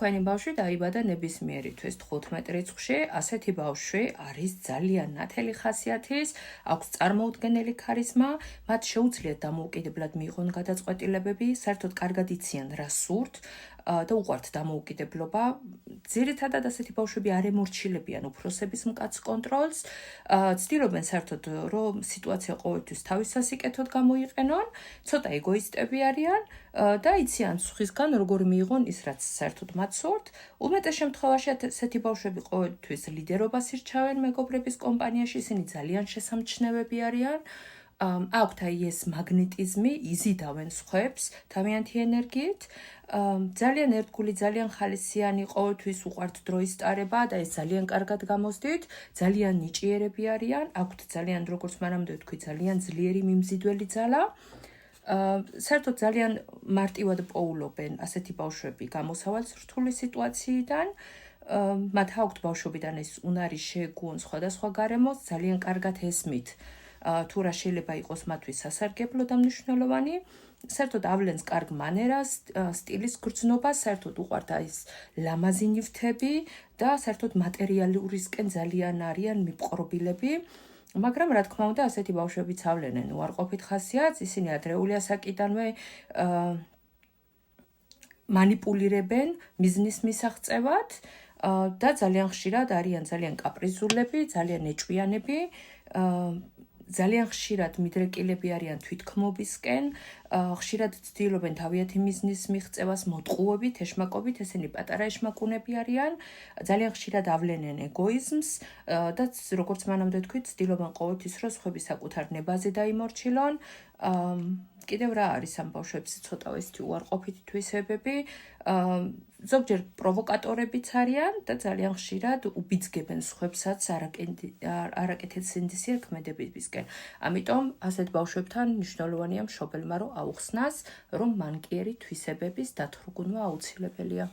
თქვენი ბავშვი დაიბადა ნებისმიერი თვის 15 რიცხვში, ასეთი ბავშვი არის ძალიან ნათელი ხასიათის, აქვს წარმოუდგენელი ქარიზმა, მათ შეუძლიათ დამოუკიდებლად მიიღონ გადაწყვეტილებები, საერთოდ კარგად იციან რა სურთ და უყვართ დამოუკიდებლობა. ძირითადად ასეთი ბავშვები არ ემორჩილებიან უფროსების მკაც კონტროლს, ცდილობენ საერთოდ რომ სიტუაცია ყოველთვის თავის სასიკეთოდ გამოიყენონ, ცოტა ეგოისტები არიან და იციან სხვისგან როგორ მიიღონ ის რაც საერთოდ მათ სურთ. უმეტეს შემთხვევაში ასეთი ბავშვები ყოველთვის ლიდერობას ირჩევენ მეგობრების კომპანიაში, ისინი ძალიან შესამჩნევები არიან. აქვთ აი ეს მაგნეტიზმი, იზიდავენ სხვებს თავიანთი ენერგიით. ძალიან ერთგული, ძალიან ხალისიანი, ყოველთვის უყვართ დროის ტარება და ეს ძალიან კარგად გამოსდით, ძალიან ნიჭიერები არიან, აქვთ ძალიან, როგორც მანამდე ვთქვი, ძალიან ძლიერი მიმზიდველი ძალა. საერთოდ ძალიან მარტივად პოულობენ ასეთი ბავშვები გამოსავალს რთული სიტუაციიდან. მათ აქვთ ბავშვობიდან ეს უნარი შეეგუონ სხვადასხვა გარემოს, ძალიან კარგად ესმით თუ რა შეიძლება იყოს მათთვის სასარგებლო და მნიშვნელოვანი. საერთოდ ავლენს კარგ მანერას, სტილის გრძნობას, საერთოდ უყვართ ის ლამაზი ნივთები და საერთოდ მატერიალურისკენ ძალიან არიან მიპყრობილები. მაგრამ რა თქმა უნდა, ასეთი ბავშვებიც ავლენენ უარყოფით ხასიათს, ისინი ადრეული ასაკიდანვე მანიპულირებენ მიზნის მისაღწევად და ძალიან ხშირად არიან ძალიან კაპრიზულები, ძალიან ეჭვიანები, ძალიან ხშირად მიდრეკილები არიან თვითქმობისკენ, ხშირად ცდილობენ თავიანთი მიზნის მიღწევას მოტყუობით, ეშმაკობით, ესენი პატარა ეშმაკუნები არიან, ძალიან ხშირად ავლენენ ეგოიზმს და როგორც მანამდე ვთქვი, ცდილობენ ყოველთვის რომ სხვები საკუთარ ნებაზე დაიმორჩილონ. კიდევ რა არის ამ ბავშვებში ცოტა ესეთი უარყოფითი თვისებები, ზოგჯერ პროვოკატორებიც არიან და ძალიან ხშირად უბიძგებენ სხვებსაც არაკეთილ სინდისიერ ქმედებებისკენ. ამიტომ ასეთ ბავშვებთან მნიშვნელოვანია მშობელმა რომ აუხსნას, რომ მანკიერი თვისებების დათრგუნვა აუცილებელია.